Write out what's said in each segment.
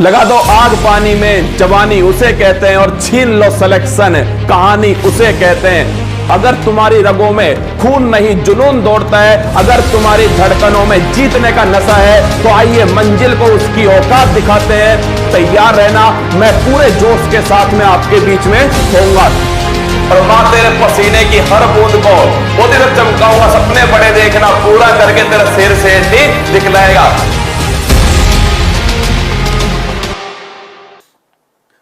लगा दो आग पानी में, जवानी उसे कहते हैं, और छीन लो सिलेक्शन, कहानी उसे कहते हैं। अगर तुम्हारी रगों में खून नहीं जुनून दौड़ता है, अगर तुम्हारी धड़कनों में जीतने का नशा है, तो आइए मंजिल को उसकी औकात दिखाते हैं। तैयार रहना, मैं पूरे जोश के साथ में आपके बीच में होऊंगा। और मां तेरे पसीने की हर बूंद को वो तेरे चमकाऊंगा, सपने बड़े देखना, पूरा करके तेरा सिर से दिखलाएगा।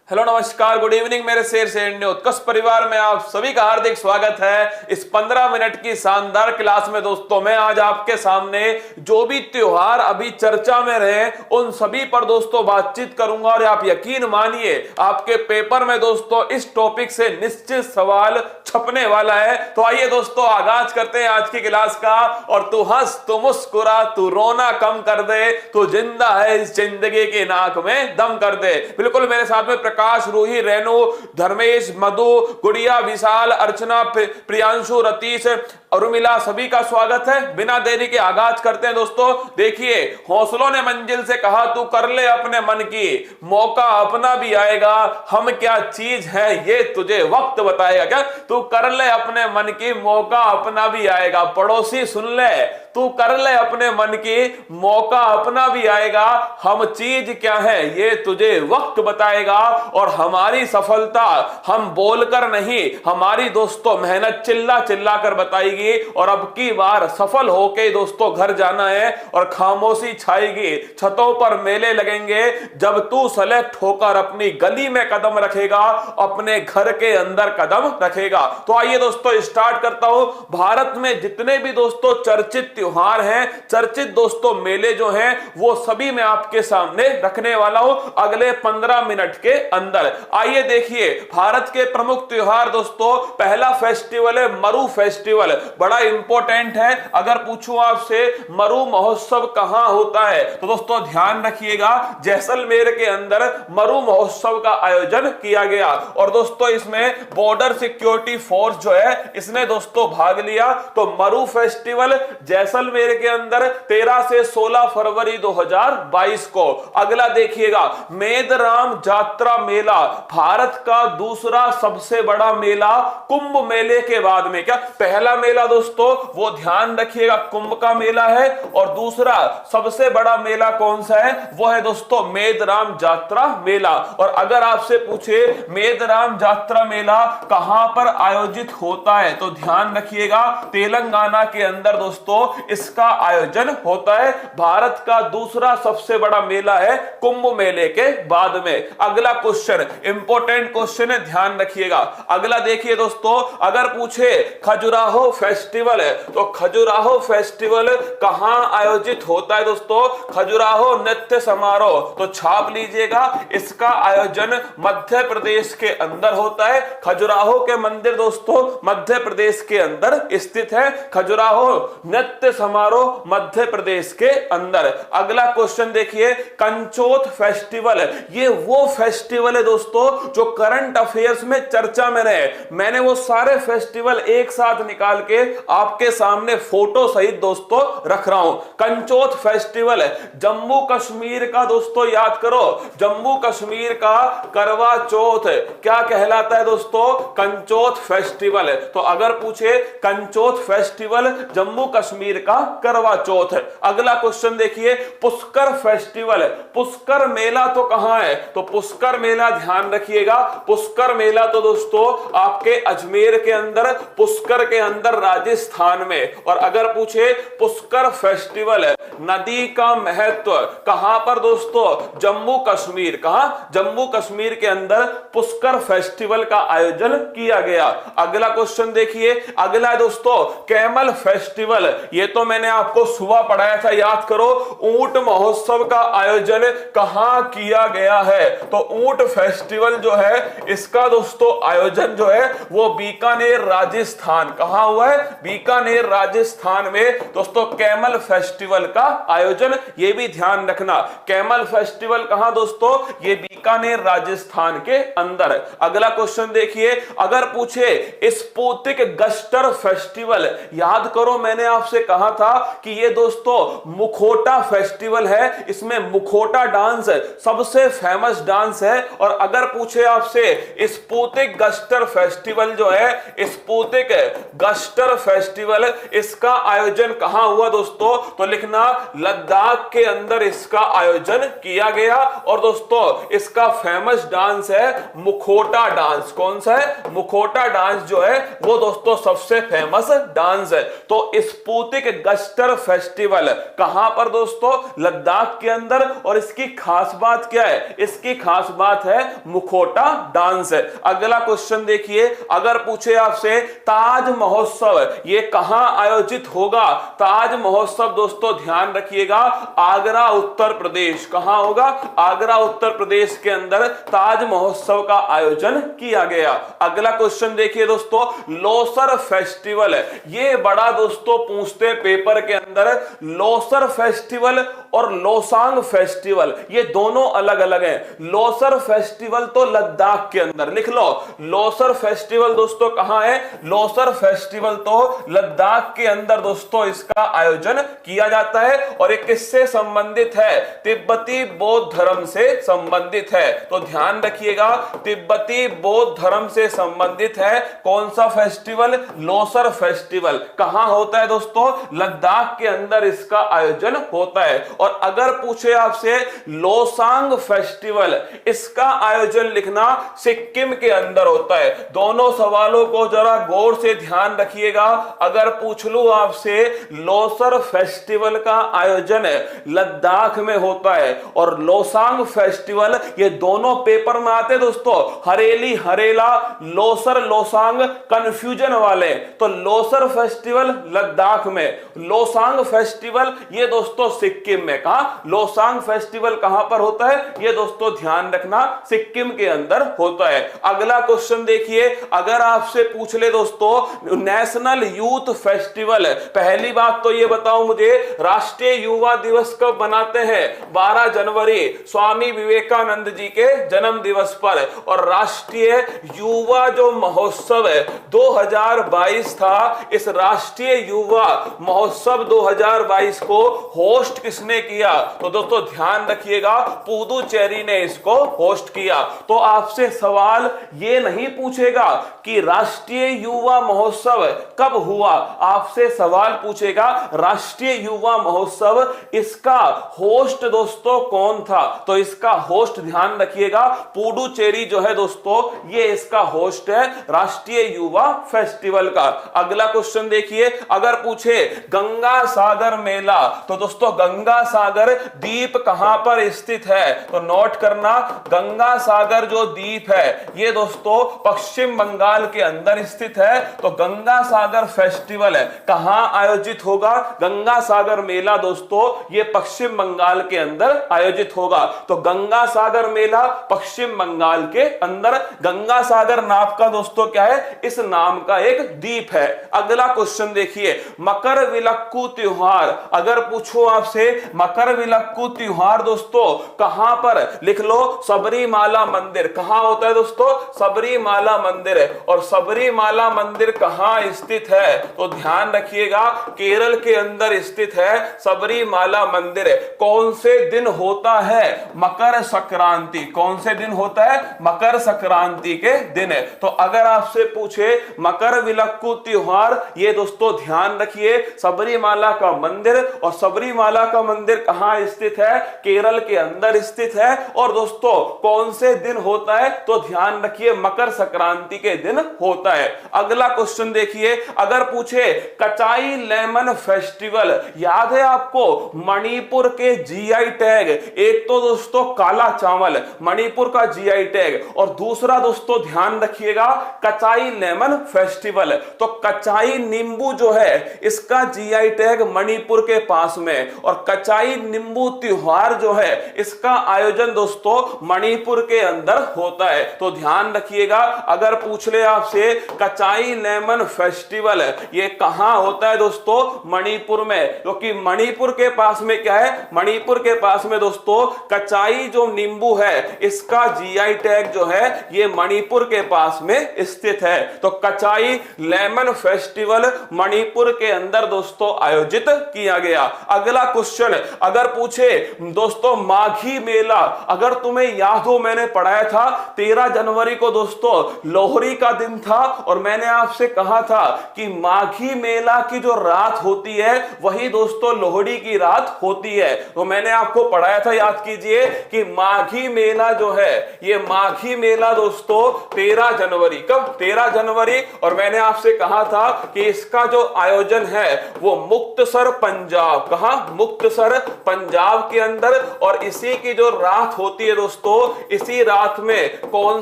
हेलो नमस्कार, गुड इवनिंग मेरे शेर से उत्कर्ष परिवार में आप सभी का हार्दिक स्वागत है इस 15 मिनट की शानदार क्लास में। दोस्तों मैं आज आपके सामने जो भी त्योहार अभी चर्चा में रहे उन सभी पर दोस्तों बातचीत करूंगा, और आप यकीन मानिए आपके पेपर में दोस्तों इस टॉपिक से निश्चित सवाल छपने वाला है। तो आइए दोस्तों आगाज करते हैं आज की क्लास का। और तू हंस, तू मुस्कुरा, तू रोना कम कर दे, तू जिंदा है इस जिंदगी की नाक में दम कर दे। बिल्कुल मेरे साथ में प्रकाश, रूही, रेणु, धर्मेश, मधु, गुड़िया, विशाल, अर्चना, प्रियांशु, रतीश, उर्मिला, सभी का स्वागत है। बिना देरी के आगाज करते हैं दोस्तों। देखिए, हौसलों ने मंजिल से कहा तू कर ले अपने मन की, मौका अपना भी आएगा, हम क्या चीज है ये तुझे वक्त बताएगा। क्या तू कर ले अपने मन की, मौका अपना भी आएगा। पड़ोसी सुन ले, तू कर ले अपने मन की, मौका अपना भी आएगा, हम चीज क्या है ये तुझे वक्त बताएगा। और हमारी सफलता हम बोलकर नहीं, हमारी दोस्तों मेहनत चिल्ला चिल्ला कर बताएगी। और अब की बार सफल होके दोस्तों घर जाना है, और खामोशी छाएगी, छतों पर मेले लगेंगे, जब तू सेलेक्ट होकर अपनी गली में कदम रखेगा, अपने घर के अंदर कदम रखेगा। तो आइए दोस्तों स्टार्ट करता हूं। भारत में जितने भी दोस्तों चर्चित त्योहार हैं, चर्चित दोस्तों मेले जो हैं, वो सभी मैं आपके सामने रखने वाला हूं अगले 15 मिनट के अंदर। आइए देखिए, भारत के प्रमुख त्योहार दोस्तों, पहला फेस्टिवल है मरु फेस्टिवल। बड़ा इंपॉर्टेंट है। अगर पूछूं आपसे मरु महोत्सव कहां होता है, तो दोस्तों ध्यान रखिएगा, जैसलमेर के अंदर मरु महोत्सव का आयोजन किया गया। और दोस्तों इसमें बॉर्डर सिक्योरिटी फोर्स जो है इसने दोस्तों भाग लिया। तो मरु फेस्टिवल जैसलमेर के अंदर 13 से 16 फरवरी 2022 को। अगला देखिएगा, मेदराम जात्रा मेला, भारत का दूसरा सबसे बड़ा मेला कुंभ मेले के बाद में। क्या पहला मेला दोस्तों वो ध्यान रखिएगा कुंभ का मेला है, और दूसरा सबसे बड़ा मेला कौन सा है, वो है दोस्तों मेदराम जात्रा मेला। और अगर आपसे पूछे मेदराम जात्रा मेला कहां पर आयोजित होता है, तो ध्यान रखिएगा तेलंगाना के अंदर दोस्तों इसका आयोजन होता है। भारत का दूसरा सबसे बड़ा मेला है कुंभ मेले के बाद में। अगला क्वेश्चन इंपॉर्टेंट क्वेश्चन है, ध्यान रखिएगा। अगला देखिए दोस्तों, अगर पूछे खजुराहो फेस्टिवल है, तो खजुराहो फेस्टिवल कहां आयोजित होता है दोस्तों, खजुराहो नृत्य समारोह, तो छाप लीजिएगा, इसका आयोजन मध्य प्रदेश के अंदर होता है। खजुराहो के मंदिर दोस्तों मध्य प्रदेश के अंदर स्थित है। खजुराहो नृत्य समारोह मध्य प्रदेश के अंदर। अगला क्वेश्चन देखिए, कंचोत फेस्टिवल, ये वो फेस्टिवल है दोस्तों जो करंट अफेयर्स में चर्चा में रहे। मैंने वो सारे फेस्टिवल एक साथ निकाल के आपके सामने फोटो सहित दोस्तों रख रहा हूं। कंचोत फेस्टिवल जम्मू कश्मीर का दोस्तों, याद करो, जम्मू कश्मीर का करवा चौथ क्या कहलाता है दोस्तों, कंचोत फेस्टिवल। तो अगर पूछे कंचोत फेस्टिवल जम्मू कश्मीर का करवा चौथ है। अगला क्वेश्चन देखिए, पुष्कर फेस्टिवल, पुष्कर मेला तो कहां है, तो पुष्कर मेला ध्यान रखिएगा, पुष्कर मेला तो दोस्तों आपके अजमेर के अंदर, पुष्कर के अंदर राजस्थान में। और अगर पूछे पुष्कर फेस्टिवल नदी का महत्व कहां पर दोस्तों, जम्मू कश्मीर, कहां, जम्मू कश्मीर के अंदर पुष्कर फेस्टिवल का आयोजन किया गया। अगला क्वेश्चन देखिए, अगला दोस्तों कैमल फेस्टिवल, ये तो मैंने आपको सुबह पढ़ाया था, याद करो। ऊंट महोत्सव का आयोजन कहां किया गया है, तो ऊंट फेस्टिवल जो है इसका दोस्तों आयोजन जो है वो बीकानेर राजस्थान, कहां हुआ है, बीकानेर राजस्थान में दोस्तों कैमल फेस्टिवल का आयोजन। ये भी ध्यान रखना, कैमल फेस्टिवल कहां दोस्तों, ये बीकानेर राजस्थान के अंदर। अगला क्वेश्चन देखिए, अगर पूछे स्पुतनिक गस्टर फेस्टिवल, याद करो मैंने आपसे कहा कहा था कि ये दोस्तों मुखोटा फेस्टिवल है, इसमें मुखोटा डांस सबसे फेमस डांस है। और अगर पूछे आपसे स्पुतिक गस्टर फेस्टिवल जो है, स्पुतिक गस्टर फेस्टिवल, इसका आयोजन कहां हुआ दोस्तों, तो लिखना लद्दाख के अंदर इसका आयोजन किया गया। और दोस्तों इसका फेमस डांस है मुखोटा डांस। कौन सा है? मुखोटा डांस जो है वो दोस्तों सबसे फेमस डांस है। तो स्पुतिक गस्टर फेस्टिवल कहां पर दोस्तों? लद्दाख के अंदर। और इसकी खास बात क्या है? इसकी खास बात है मुखोटा डांस है। अगला क्वेश्चन देखिए, अगर पूछे आपसे ताज महोत्सव ये कहां आयोजित होगा? ताज महोत्सव दोस्तों ध्यान रखिएगा आगरा उत्तर प्रदेश। कहां होगा? आगरा उत्तर प्रदेश के अंदर ताज महोत्सव का आयोजन किया गया। अगला क्वेश्चन देखिए दोस्तों, लोसर फेस्टिवल ये बड़ा दोस्तों पूछते पेपर के अंदर। लोसर फेस्टिवल और लोसांग फेस्टिवल ये दोनों अलग अलग हैं। लोसर फेस्टिवल तो लद्दाख के अंदर, लिख लो। लोसर फेस्टिवल दोस्तों कहां है? लोसर फेस्टिवल तो लद्दाख के अंदर दोस्तों इसका आयोजन किया जाता है। और ये किससे संबंधित है? तिब्बती बौद्ध धर्म से संबंधित है। तो ध्यान रखिएगा तिब्बती बौद्ध धर्म से संबंधित है। कौन सा फेस्टिवल? लोसर फेस्टिवल। कहां होता है दोस्तों? लद्दाख के अंदर इसका आयोजन होता है। और अगर पूछे आपसे लोसांग फेस्टिवल, इसका आयोजन लिखना सिक्किम के अंदर होता है। दोनों सवालों को जरा गौर से ध्यान रखिएगा। अगर पूछ लूं आपसे लोसर फेस्टिवल का आयोजन लद्दाख में होता है और लोसांग फेस्टिवल, ये दोनों पेपर में आते दोस्तों, हरेली हरेला, लोसर लोसांग कंफ्यूजन वाले। तो लोसर फेस्टिवल लद्दाख में, लोसांग फेस्टिवल ये दोस्तों सिक्किम में। कहां? लोसांग फेस्टिवल कहां पर होता है? ये दोस्तों ध्यान रखना सिक्किम के अंदर होता है। अगला क्वेश्चन देखिए, अगर आपसे पूछ ले दोस्तों नेशनल यूथ फेस्टिवल, पहली बात तो ये बताओ मुझे राष्ट्रीय युवा दिवस कब मनाते हैं? 12 जनवरी स्वामी विवेकानंद जी के जन्म दिवस पर। और राष्ट्रीय युवा जो महोत्सव है 2022 था, इस राष्ट्रीय युवा महोत्सव 2022 को होस्ट किसने किया? तो दोस्तों ध्यान रखिएगा पुदुचेरी ने इसको होस्ट किया। तो आपसे सवाल ये नहीं पूछेगा कि राष्ट्रीय युवा महोत्सव कब हुआ, आपसे सवाल पूछेगा राष्ट्रीय युवा महोत्सव इसका होस्ट दोस्तों कौन था? तो इसका होस्ट ध्यान रखिएगा पुडुचेरी जो है दोस्तों, ये इसका होस्ट है राष्ट्रीय युवा फेस्टिवल का। अगला क्वेश्चन देखिए, अगर पूछे गंगा सागर मेला, तो दोस्तों गंगा सागर द्वीप कहां पर स्थित है? तो नोट करना, गंगा सागर जो द्वीप है ये दोस्तों पश्चिम बंगाल के अंदर स्थित है। तो गंगा सागर फेस्टिवल है कहां आयोजित होगा? गंगा सागर मेला दोस्तों ये पश्चिम बंगाल के अंदर आयोजित होगा। तो गंगा सागर मेला पश्चिम बंगाल के अंदर। गंगा सागर नाम का दोस्तों क्या है? इस नाम का एक द्वीप है। अगला क्वेश्चन देखिए, मकरविलक्कू त्योहार, अगर पूछो आपसे मकरविलक्कू त्योहार दोस्तों कहां पर? लिख लो सबरीमाला मंदिर। कहां होता है दोस्तों? सबरीमाला मंदिर है। और सबरीमाला मंदिर कहां स्थित है? तो ध्यान रखिएगा केरल के अंदर स्थित है सबरीमाला मंदिर। कौन से दिन होता है? मकर संक्रांति। कौन से दिन होता है? मकर संक्रांति के दिन है। तो अगर आपसे पूछे मकरविलक्कू त्योहार, ये दोस्तों ध्यान रखिए सबरीमाला का मंदिर। और सबरीमाला का मंदिर कहां स्थित है? केरल के अंदर स्थित है। और दोस्तों कौन से दिन होता है? तो ध्यान रखिए मकर संक्रांति के दिन होता है। अगला क्वेश्चन देखिए, अगर पूछे कचाई लेमन फेस्टिवल, याद है आपको मणिपुर के जीआई टैग, एक तो दोस्तों काला चावल मणिपुर का जीआई टैग, और दूसरा दोस्तों ध्यान रखिएगा कचाई लेमन फेस्टिवल। तो कचाई नींबू जो है इसका जीआई टैग मणिपुर के पास में, और कचाई कचाई नींबू त्योहार जो है इसका आयोजन दोस्तों मणिपुर के अंदर होता है। तो ध्यान रखिएगा, अगर पूछ ले आपसे कचाई लेमन फेस्टिवल ये कहां होता है दोस्तों, मणिपुर में, क्योंकि मणिपुर के पास में क्या है, मणिपुर के पास में दोस्तों कचाई जो नींबू है इसका जीआई टैग जो है ये मणिपुर के पास में स्थित है। तो कचाई लेमन फेस्टिवल मणिपुर के अंदर दोस्तों आयोजित किया गया। अगला क्वेश्चन अगर पूछे दोस्तों माघी मेला, अगर तुम्हें याद हो मैंने पढ़ाया था 13 जनवरी को दोस्तों लोहड़ी का दिन था और मैंने आपसे कहा था कि माघी मेला की जो रात होती है वही दोस्तों लोहड़ी की रात होती है। तो मैंने आपको पढ़ाया था, याद कीजिए, कि माघी मेला जो है ये माघी मेला दोस्तों 13 जनवरी, कब, 13 जनवरी, और मैंने आपसे कहा था कि इसका जो आयोजन है वो मुक्तसर पंजाब, कहां, मुक्तसर पंजाब के अंदर, और इसी की जो रात होती है दोस्तों इसी रात में कौन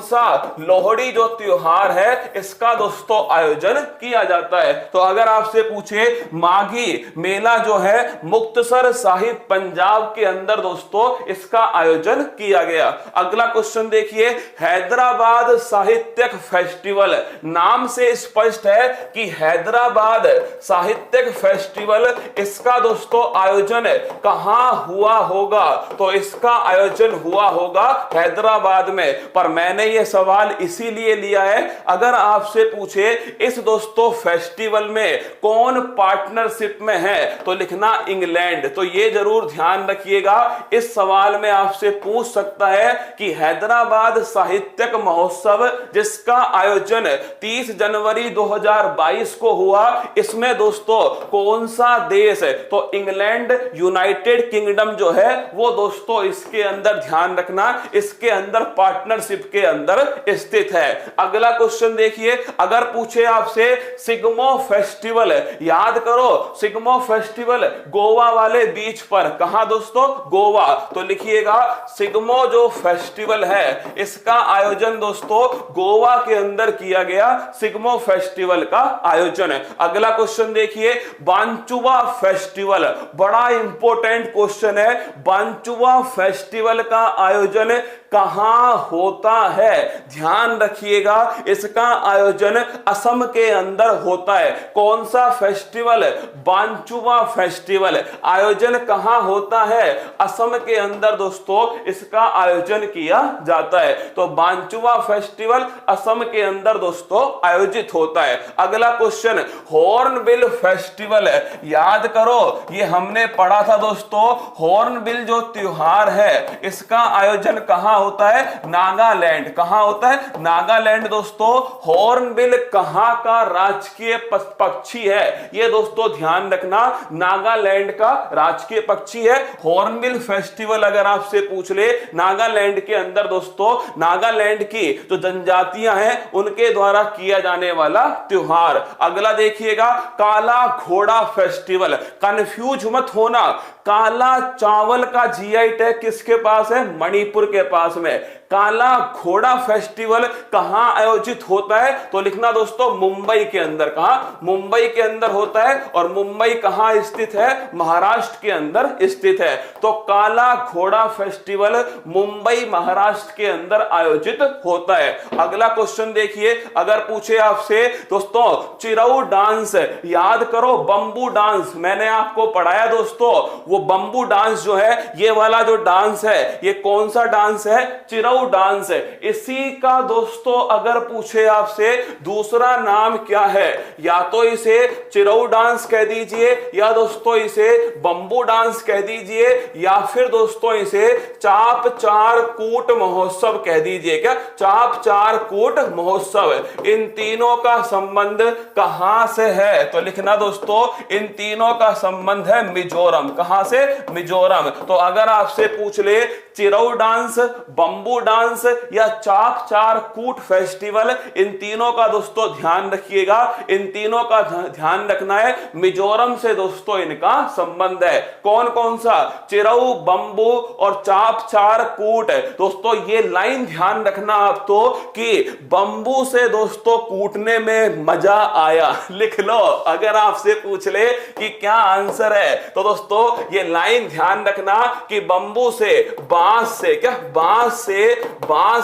सा लोहड़ी जो त्योहार है इसका दोस्तों आयोजन किया जाता है। तो अगर आपसे पूछे माघी मेला जो है मुक्तसर साहिब पंजाब के अंदर दोस्तों इसका आयोजन किया गया। अगला क्वेश्चन देखिए, हैदराबाद साहित्यिक फेस्टिवल, नाम से स्पष्ट है कि हैदराबाद साहित्यिक फेस्टिवल इसका दोस्तों आयोजन कहां हुआ होगा, तो इसका आयोजन हुआ होगा हैदराबाद में। पर मैंने यह सवाल इसीलिए लिया है, अगर आपसे पूछे इस दोस्तों फेस्टिवल में कौन पार्टनरशिप में है तो लिखना इंग्लैंड। तो यह जरूर ध्यान रखिएगा, इस सवाल में आपसे पूछ सकता है कि हैदराबाद साहित्यिक महोत्सव जिसका आयोजन 30 जनवरी 2022 को हुआ, इसमें दोस्तों कौन सा देश है, तो इंग्लैंड, यूनाइटेड किंगडम जो है वो दोस्तों इसके अंदर ध्यान रखना, इसके अंदर पार्टनरशिप के अंदर स्थित है। अगला क्वेश्चन देखिए, अगर पूछे आपसे सिग्मो फेस्टिवल, याद करो सिग्मो फेस्टिवल गोवा वाले बीच पर, कहां दोस्तों, गोवा, तो लिखिएगा सिग्मो जो फेस्टिवल है इसका आयोजन दोस्तों गोवा के अंदर किया गया, सिग्मो फेस्टिवल का आयोजन। अगला क्वेश्चन देखिए, बांचुआ फेस्टिवल, बड़ा इंपॉर्टेंट क्वेश्चन है, बांचुआ फेस्टिवल का आयोजन कहां होता है, ध्यान रखिएगा, इसका आयोजन असम के अंदर होता है। कौन सा फेस्टिवल, बांचुआ फेस्टिवल, आयोजन कहां होता है, असम के अंदर दोस्तों इसका आयोजन किया जाता है। तो बांचुआ फेस्टिवल असम के अंदर दोस्तों आयोजित होता है। अगला क्वेश्चन, हॉर्नबिल फेस्टिवल, याद करो ये हमने पढ़ा था दोस्तों, हॉर्नबिल जो त्योहार है इसका आयोजन कहां होता है, नागालैंड, कहां होता है, नागालैंड दोस्तों। हॉर्नबिल कहां का राजकीय पक्षी है, ये दोस्तों ध्यान रखना, नागालैंड का राजकीय पक्षी है। हॉर्नबिल फेस्टिवल अगर आपसे पूछ ले, नागालैंड के अंदर दोस्तों नागालैंड की जो जनजातियां हैं उनके द्वारा किया जाने वाला त्योहार। अगला देखिएगा, काला घोड़ा फेस्टिवल, कंफ्यूज मत होना, काला चावल का जीआई टैग किसके पास है, मणिपुर के पास में। काला घोड़ा फेस्टिवल कहां आयोजित होता है, तो लिखना दोस्तों मुंबई के अंदर, कहां, मुंबई के अंदर होता है, और मुंबई कहां स्थित है, महाराष्ट्र के अंदर स्थित है। तो काला घोड़ा फेस्टिवल मुंबई महाराष्ट्र के अंदर आयोजित होता है। अगला क्वेश्चन देखिए, अगर पूछे आपसे दोस्तों चिरऊ डांस, याद करो बंबू डांस, मैंने आपको पढ़ाया दोस्तों, वो बंबू डांस जो है ये वाला जो डांस है ये कौन सा डांस है, चिरऊ डांस है। इसी का दोस्तों अगर पूछे आपसे दूसरा नाम क्या है, या तो इसे चिरऊ डांस कह दीजिए, या दोस्तों इसे बंबू डांस कह दीजिए, या फिर दोस्तों इसे चाप चार कूट महोत्सव कह दीजिए। क्या, चाप चार कूट महोत्सव। इन तीनों का संबंध कहां से है, तो लिखना दोस्तों इन तीनों का संबंध है मिजोरम, कहां से, मिजोरम। तो अगर आपसे पूछ ले चिरऊ डांस, बंबू डांस या चाक चार कूट फेस्टिवल, इन तीनों का दोस्तों ध्यान रखिएगा, इन तीनों का ध्यान रखना है। मिजोरम से दोस्तों इनका संबंध है। कौन कौन सा? चिरऊ, बंबू और चाप चार कूट। दोस्तों ये लाइन ध्यान रखना आप तो कि बंबू से दोस्तों कूटने में मजा आया। लिख लो, अगर आपसे पूछ ले कि क्या आंसर है तो दोस्तों ये लाइन ध्यान रखना कि बंबू से, बांस से, क्या बांस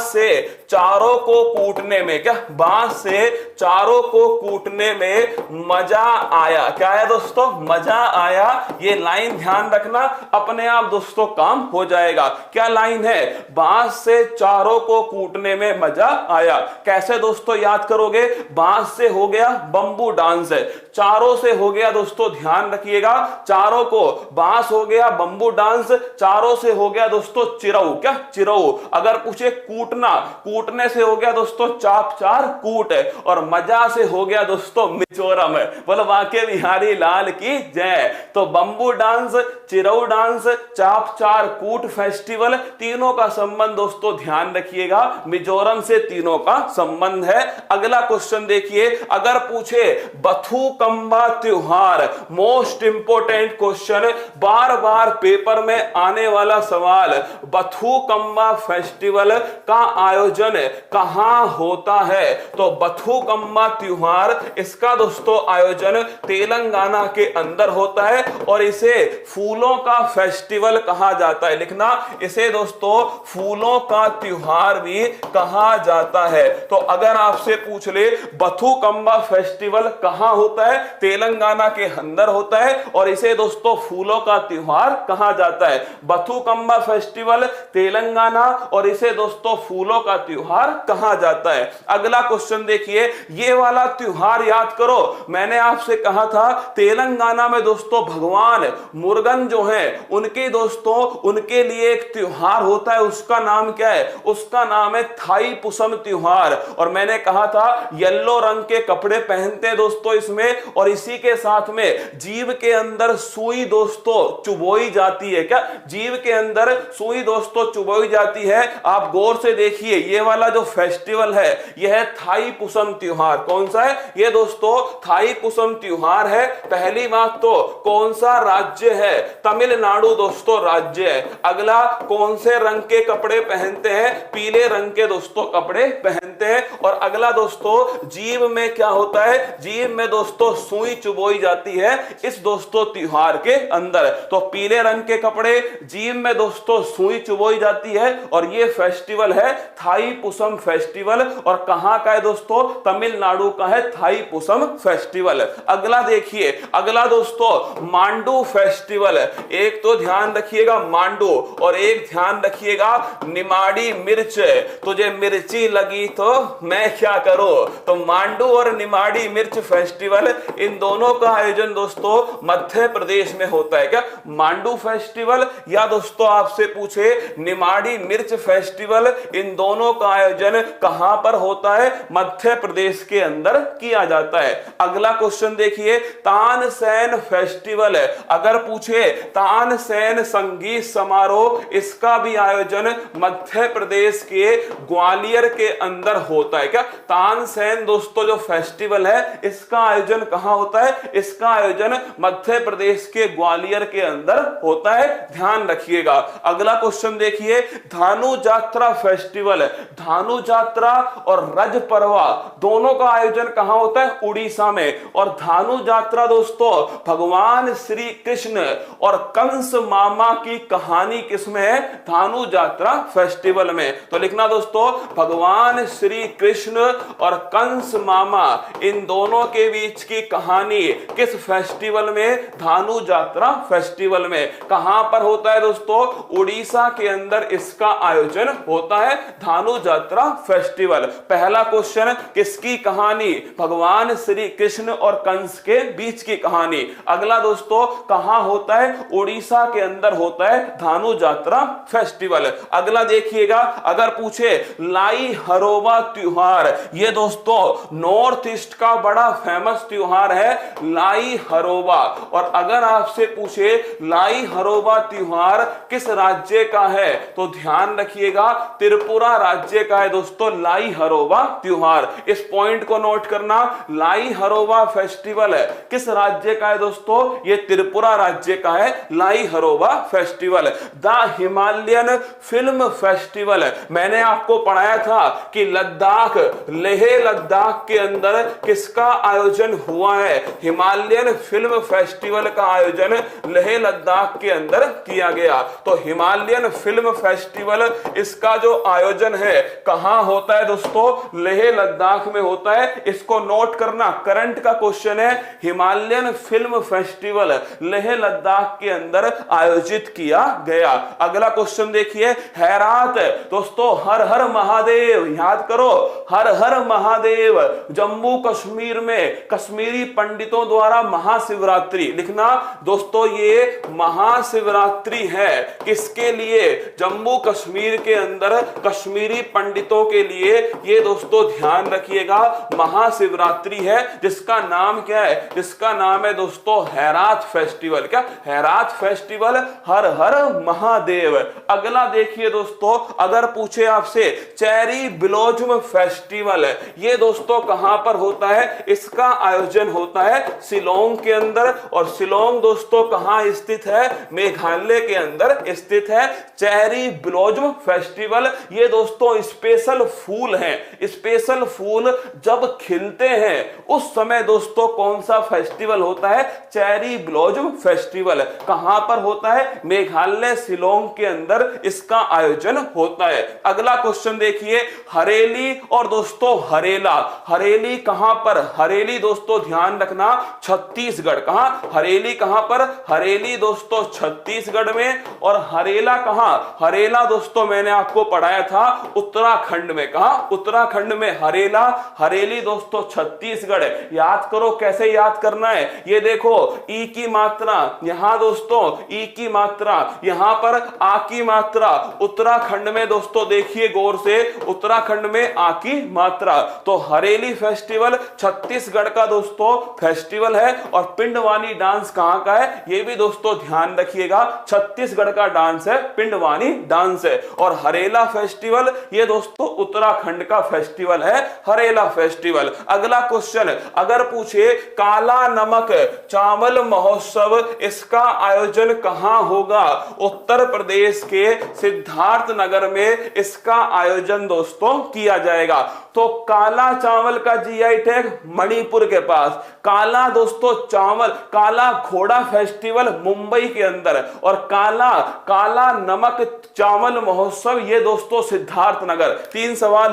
से चारों को कूटने में, क्या बांस से चारों को कूटने में मजा आया। क्या है दोस्तों? मजा आया। ये लाइन ध्यान रखना, अपने आप दोस्तों काम हो जाएगा। क्या लाइन है? बांस से चारों को कूटने में मजा आया। कैसे दोस्तों याद करोगे? बांस से हो गया बंबू डांस है, चारों से हो गया दोस्तों, ध्यान रखिएगा, चारों को, बांस हो गया बंबू डांस, चारों से हो गया दोस्तों चिरऊ, क्या चिरऊ। अगर पूछे कूटना, कूटने से हो गया दोस्तों चाप चार कूट, और मजा से हो गया दोस्तों मिजोरम। बोलो बांके बिहारी लाल की जय। तो बंबू डांस, चिरऊ डांस, चाप चार कूट फेस्टिवल, तीनों का संबंध दोस्तों ध्यान रखिएगा, मिजोरम से तीनों का संबंध है। अगला क्वेश्चन देखिए, अगर पूछे बथुकम्बा त्योहार, मोस्ट इंपोर्टेंट क्वेश्चन, बार बार पेपर में आने वाला सवाल, बथुकम्बा फेस्टिवल का आयोजन कहां होता है? तो बथुकम्बा त्योहार, इसका दोस्तों आयोजन तेलंगाना के अंदर होता है और इसे फूलों का फेस्टिवल कहा जाता है। लिखना, इसे दोस्तों फूलों का त्योहार भी कहा जाता है। तो अगर आपसे पूछ ले बथुकम्बा फेस्टिवल कहां होता है? तेलंगाना के अंदर होता है और इसे दोस्तों फूलों का त्योहार कहा जाता है। बथुकम्बा फेस्टिवल तेलंगाना और इसे दोस्तों फूलों का त्योहार कहा जाता है। अगला क्वेश्चन देखिए, ये वाला त्योहार याद करो, मैंने आपसे कहा था तेलंगाना में दोस्तों भगवान मुर्गन जो है उनके दोस्तों, उनके लिए एक त्योहार होता है, उसका नाम क्या है? उसका नाम है थाई पुसम त्योहार। और मैंने कहा था येलो रंग के कपड़े पहनते हैं दोस्तों इसमें, और इसी के साथ में जीव के अंदर सुई दोस्तों चुभोई जाती है। क्या जीव के अंदर सुई दोस्तों चुभोई जाती है? आप गौर से देखिए, ये वाला जो फेस्टिवल है यह है थाई पुसम त्योहार। कौन सा है ये दोस्तों? थाई पुसम त्योहार है। पहली बात तो कौन सा राज्य है? तमिलनाडु दोस्तों राज्य है। अगला, कौन से रंग के कपड़े पहनते हैं? पीले रंग के दोस्तों कपड़े पहनते हैं। और अगला दोस्तों, जीव में क्या होता है? जीव में दोस्तों सुई चुभोई जाती है इस दोस्तों त्योहार के अंदर। तो पीले रंग के कपड़े, जीव में दोस्तों सुई चुभोई जाती है, और ये फेस्टिवल है थाई पुसम फेस्टिवल। और कहां का है दोस्तों? तमिलनाडु का है थाई पुसम फेस्टिवल। अगला देखिए, अगला दोस्तों मांडू फेस्टिवल। एक तो ध्यान रखिएगा मांडू, और एक ध्यान रखिएगा निमाड़ी मिर्च। तुझे मिर्ची लगी तो मैं क्या करूं? तो मांडू और निमाड़ी मिर्च फेस्टिवल, इन दोनों का आयोजन दोस्तों मध्य प्रदेश में होता है। क्या मांडू फेस्टिवल या दोस्तों आपसे पूछे निमाड़ी मिर्च फेस्टिवल, इन दोनों का आयोजन कहां पर होता है? मध्य प्रदेश के अंदर किया जाता है। अगला क्वेश्चन देखिए, तानसेन फेस्टिवल। अगर पूछे तानसेन संगीत समारोह, इसका भी आयोजन मध्य प्रदेश के ग्वालियर के अंदर होता है। क्या तानसेन दोस्तों जो फेस्टिवल है इसका आयोजन कहां होता है? इसका आयोजन मध्य प्रदेश के ग्वालियर के अंदर होता है, ध्यान रखिएगा। अगला क्वेश्चन देखिए, धानु जात्रा फेस्टिवल। धानु जात्रा और रज परवा दोनों का आयोजन कहां होता है? उड़ीसा में। और धानु जात्रा दोस्तों भगवान श्री कृष्ण और कंस मामा की कहानी किसमें है? धानु जात्रा फेस्टिवल में। तो लिखना दोस्तों, भगवान श्री कृष्ण और कंस मामा, इन दोनों के बीच की कहानी किस फेस्टिवल में? धानु जात्रा फेस्टिवल में। कहां पर होता है दोस्तों? उड़ीसा के अंदर इसका आयोजन होता है, धानु जात्रा फेस्टिवल। पहला क्वेश्चन, किसकी कहानी? भगवान श्री कृष्ण और कंस के बीच की कहानी। अगला दोस्तों, कहां होता है? उड़ीसा के अंदर होता है धानु जात्रा फेस्टिवल। अगला देखिएगा, अगर पूछे लाई हरोबा त्योहार, ये दोस्तों नॉर्थ ईस्ट का बड़ा फेमस त्योहार है लाई हरोबा। और अगर आपसे पूछे लाई हरोबा त्योहार किस राज्य राज्य का है? तो ध्यान रखिएगा त्रिपुरा राज्य का है दोस्तों लाई हरोबा त्योहार। इस पॉइंट को नोट करना, लाई हरोबा फेस्टिवल है किस राज्य का है दोस्तों? ये त्रिपुरा राज्य का है लाई हरोबा festival. The Himalayan film festival, मैंने आपको पढ़ाया था कि लद्दाख, लेह लद्दाख के अंदर किसका आयोजन हुआ है? हिमालयन फिल्म फेस्टिवल का आयोजन लेह लद्दाख के अंदर किया गया। तो हिमालयन फिल्म फेस्टिवल इसका जो आयोजन है कहां होता है दोस्तों? लेह लद्दाख में होता है। इसको नोट करना, करंट का क्वेश्चन है। Himalayan film festival Leh Ladakh के अंदर आयोजित किया गया। अगला क्वेश्चन देखिए, हैरात दोस्तों हर हर महादेव, याद करो हर हर महादेव, जम्मू कश्मीर में कश्मीरी पंडितों द्वारा महाशिवरात्रि लिखना दोस्तों, ये महाशिवरात्रि है किसके लिए? जम्मू कश्मीर के अंदर कश्मीरी पंडितों के लिए। ये दोस्तों ध्यान रखिएगा महाशिवरात्रि है जिसका नाम क्या है? जिसका नाम है दोस्तों हैरात फेस्टिवल। क्या? हैरात फेस्टिवल, हर हर महादेव। अगला देखिए दोस्तों, अगर पूछे आपसे चेरी ब्लॉसम फेस्टिवल, ये दोस्तों कहां पर होता है? इसका आयोजन होता है शिलोंग के अंदर। और शिलोंग दोस्तों कहां स्थित है? मेघालय के अंदर स्थित है। चेरी ब्लॉसम फेस्टिवल, ये दोस्तों स्पेशल फूल हैं। स्पेशल फूल जब खिलते हैं उस समय दोस्तों कौन सा फेस्टिवल होता है? Cherry blossom festival. कहां पर होता है? मेघालय शिलोंग के अंदर इसका आयोजन होता है। अगला क्वेश्चन देखिए, हरेली और दोस्तों हरेला। हरेली कहां पर? हरेली दोस्तों ध्यान रखना छत्तीसगढ़। कहां? हरेली कहां पर? हरेली दोस्तों छत्तीसगढ़ में। और हरेला कहां? हरेला दोस्तों मैंने आपको पढ़ाया था उत्तराखंड में। कहां? उत्तराखंड में हरेला। हरेली दोस्तों छत्तीसगढ़। याद करो, कैसे याद करना है? ये देखो ई की मात्रा यहां दोस्तों, ई की मात्रा यहां पर, आ की मात्रा उत्तराखंड में दोस्तों देखिए गौर से, उत्तराखंड में आ की मात्रा। तो हरेली फेस्टिवल छत्तीसगढ़ का दोस्तों फेस्टिवल है। और पिंडवानी डांस कहां का है? ये भी दोस्तों ध्यान रखिएगा छत्तीसगढ़ का डांस है, पिंडवानी डांस है। और हरेला फेस्टिवल ये दोस्तों उत्तराखंड का फेस्टिवल है, हरेला फेस्टिवल। अगला क्वेश्चन अगर पूछे काला नमक चावल महोत्सव, इसका आयोजन कहां होगा? उत्तर प्रदेश के सिद्धार्थ नगर में इसका आयोजन दोस्तों किया जाएगा। तो काला चावल का जीआई टैग मणिपुर के पास, काला दोस्तों चावल, काला घोड़ा फेस्टिवल मुंबई के अंदर, और काला नमक चावल महोत्सव ये दोस्तों सिद्धार्थ नगर। तीन सवाल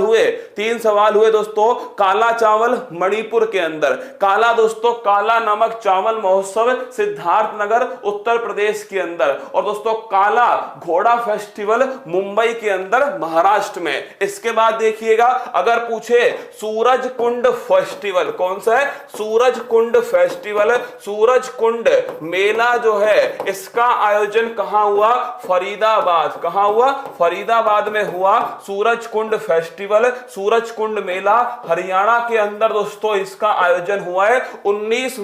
हुए दोस्तों। काला चावल मणिपुर के अंदर, काला दोस्तों काला नमक चावल महोत्सव सिद्धार्थ नगर उत्तर प्रदेश के अंदर, और दोस्तों काला घोड़ा फेस्टिवल मुंबई के अंदर महाराष्ट्र में। इसके बाद देखिएगा, अगर पूछे सूरज कुंड फेस्टिवल, कौन सा है? सूरज कुंड फेस्टिवल। सूरज कुंड मेला जो है इसका आयोजन कहां हुआ? फरीदाबाद। कहां हुआ? फरीदाबाद में हुआ सूरज कुंड फेस्टिवल, सूरज कुंड मेला हरियाणा के अंदर दोस्तों इसका आयोजन हुआ है 19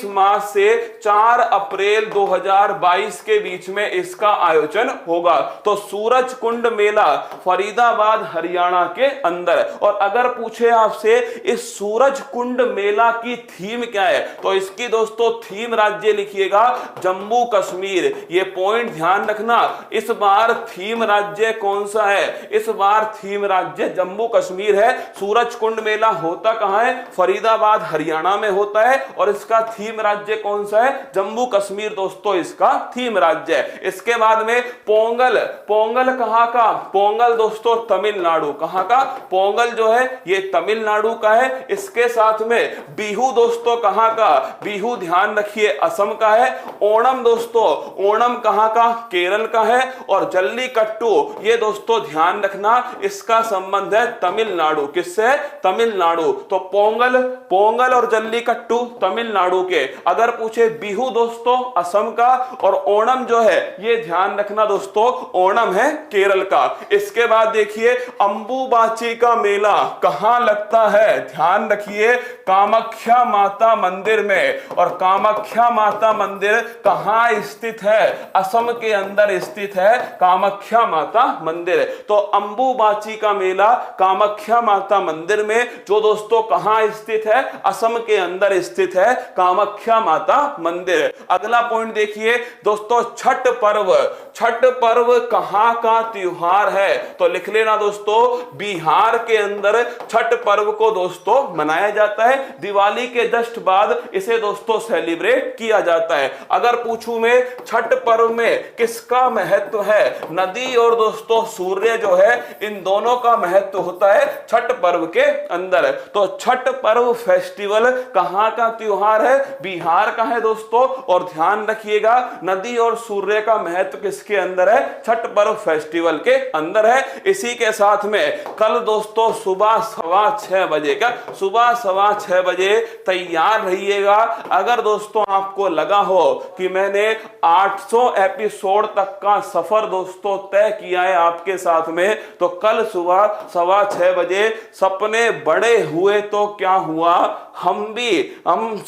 मार्च से 4 अप्रैल 2022 के बीच में इसका आयोजन होगा। तो सूरज कुंड मेला फरीदाबाद हरियाणा के अंदर। और अगर पूछे आपसे इस सूरज कुंड मेला की थीम क्या है, तो इसकी दोस्तों थीम राज्य लिखिएगा जम्मू कश्मीर। ये पॉइंट ध्यान रखना, इस बार थीम राज्य कौन सा है? इस बार थीम राज्य जम्मू कश्मीर है। सूरज कुंड मेला होता कहां है? फरीदाबाद हरियाणा में होता है। और इसका थीम राज्य कौन सा है? जम्मू कश्मीर दोस्तों इसका थीम राज्य है। इसके बाद में पोंगल। पोंगल कहां का? पोंगल दोस्तों तमिलनाडु। कहां का? पोंगल जो है ये तमिलनाडु का है। इसके साथ में बिहू दोस्तों कहां का? बिहू ध्यान रखिए असम का है। ओणम दोस्तों, ओणम कहां का? केरल का है। और जल्लीकट्टू ये दोस्तों ध्यान रखना इसका संबंध है तमिलनाडु। किससे? तमिलनाडु। तो पोंगल और जल्लीकट्टू तमिलनाडु के। अगर पूछे बिहू दोस्तों असम का, और ओणम जो है ये ध्यान रखना दोस्तों ओणम है केरल का। इसके बाद देखिए अंबुबाची का मेला कहां लगता है? ध्यान रखिए कामाख्या माता मंदिर में। और कामाख्या माता मंदिर कहां स्थित है? असम असम के अंदर स्थित है कामाख्या माता मंदिर। तो अंबुबाची का मेला कामाख्या माता मंदिर में, जो दोस्तों कहां स्थित है, असम के अंदर स्थित है कामाख्या माता मंदिर। अगला पॉइंट देखिए दोस्तों, छठ पर्व। छठ पर्व कहां का त्योहार है? तो लिख लेना दोस्तों, बिहार के अंदर छठ पर्व को दोस्तों मनाया जाता है। दिवाली के जस्ट बाद इसे दोस्तों सेलिब्रेट किया जाता है। अगर पूछूं मैं छठ पर्व में किसका महत्व है, नदी और दोस्तों सूर्य जो है, इन दोनों का महत्व होता है छठ पर्व के अंदर। तो छठ पर्व फेस्टिवल कहां का त्योहार है? बिहार का है दोस्तों। और ध्यान रखिएगा, नदी और सूर्य का महत्व किसके अंदर है? छठ पर्व फेस्टिवल के अंदर है। इसी के साथ में कल दोस्तों सुबह 6:15 बजे का, सुबह 6:15 बजे तैयार रहिएगा। अगर दोस्तों आपको लगा हो कि मैंने 800 एपिसोड तक का सफर दोस्तों तय किया है आपके साथ में, तो कल सुबह 6:15 बजे सपने बड़े हुए तो क्या हुआ, हम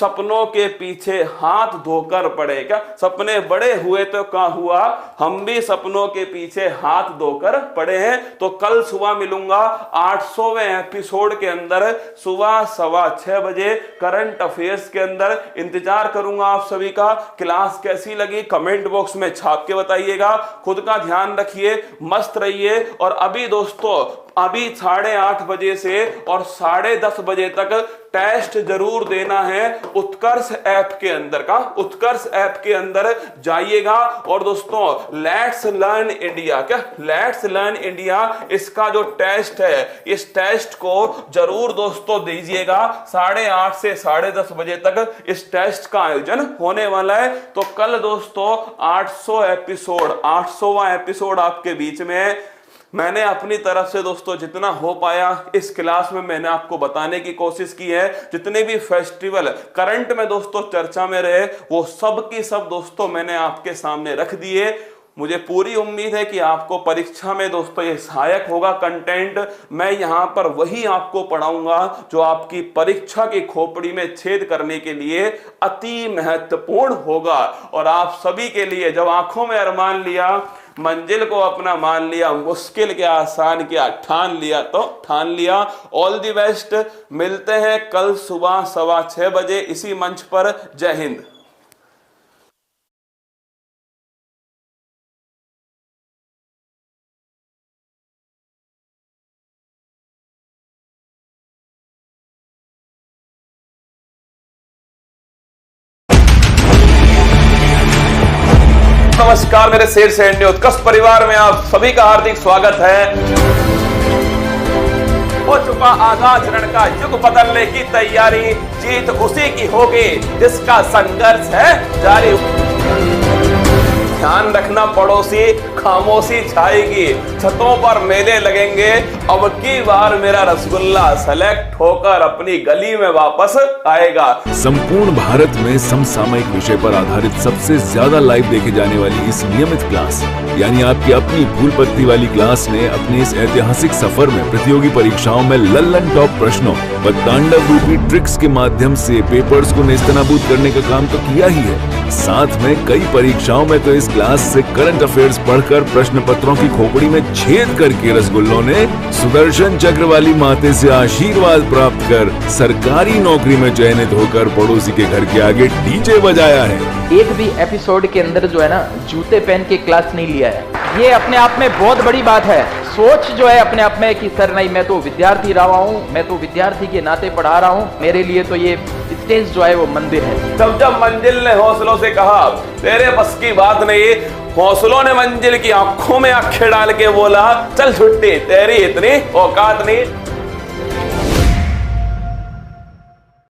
सपनों के पीछे हाथ धोकर पड़े। क्या सपने बड़े हुए तो क्या हुआ, हम भी सपनों के पीछे हाथ धोकर पड़े हैं। तो कल सुबह मिलूंगा 800वें एपिसोड के अंदर सुबह 6:15 बजे करंट अफेयर्स के अंदर। इंतजार करूंगा आप सभी का। क्लास कैसी लगी कमेंट बॉक्स में छाप के बताइएगा। खुद का ध्यान रखिए, मस्त रहिए। और अभी दोस्तों 8:30 बजे से और 10:30 बजे तक टेस्ट जरूर देना है उत्कर्ष ऐप के अंदर का। उत्कर्ष ऐप के अंदर जाइएगा और दोस्तों लेट्स लर्न इंडिया, क्या लेट्स लर्न इंडिया, इसका जो टेस्ट है, इस टेस्ट को जरूर दोस्तों दीजिएगा। 8:30 से 10:30 बजे तक इस टेस्ट का आयोजन होने वाला है। तो कल दोस्तों 800वां एपिसोड आपके बीच में है। मैंने अपनी तरफ से दोस्तों जितना हो पाया इस क्लास में मैंने आपको बताने की कोशिश की है। जितने भी फेस्टिवल करंट में दोस्तों चर्चा में रहे, वो सब की सब दोस्तों मैंने आपके सामने रख दिए। मुझे पूरी उम्मीद है कि आपको परीक्षा में दोस्तों ये सहायक होगा कंटेंट। मैं यहां पर वही आपको पढ़ाऊंगा जो आपकी परीक्षा की खोपड़ी में छेद करने के लिए अति महत्वपूर्ण होगा। और आप सभी के लिए, जब आंखों में अरमान लिया, मंजिल को अपना मान लिया, मुश्किल क्या आसान क्या ठान लिया तो ठान लिया। All the best. मिलते हैं कल सुबह 6:15 बजे इसी मंच पर। जय हिंद। नमस्कार, मेरे शेर सैन्य उत्कर्ष परिवार में आप सभी का हार्दिक स्वागत है। हो चुका आधा चरण का युग बदलने की तैयारी, जीत उसी की होगी जिसका संघर्ष है जारी। ध्यान रखना पड़ोसी, खामोशी छाएगी, छतों पर मेले लगेंगे। अब की बार मेरा रसगुल्ला सेलेक्ट होकर अपनी गली में वापस आएगा। संपूर्ण भारत में समसामयिक विषय पर आधारित सबसे ज्यादा लाइव देखे जाने वाली इस नियमित क्लास यानी आपकी अपनी भूल पत्ती वाली क्लास ने अपने इस ऐतिहासिक सफर में प्रतियोगी परीक्षाओं में लल्लन टॉप प्रश्नों व तांडव रूपी ट्रिक्स के माध्यम से पेपर्स को नेस्तनाबूद करने का काम तो किया ही है, साथ में कई परीक्षाओं में तो इस क्लास से करंट अफेयर्स पढ़कर प्रश्न पत्रों की खोपड़ी में छेद करके रसगुल्लों ने सुदर्शन चक्र वाली माते से आशीर्वाद प्राप्त कर सरकारी नौकरी में चयनित होकर पड़ोसी के घर के आगे डीजे बजाया है। एक भी एपिसोड के अंदर जो है ना, जूते पहन के क्लास नहीं लिया है। ये अपने आप में बहुत बड़ी बात है। सोच जो है अपने आप में कि सर नहीं, मैं तो विद्यार्थी रहा हूँ, मैं तो विद्यार्थी के नाते पढ़ा रहा हूँ, मेरे लिए तो ये स्टेज जो है वो मंदिर है। जब मंजिल ने हौसलों से कहा तेरे बस की बात नहीं, हौसलों ने मंजिल की आंखों में आंखें डाल के बोला चल छुट्टी, तेरी इतनी औकात नहीं।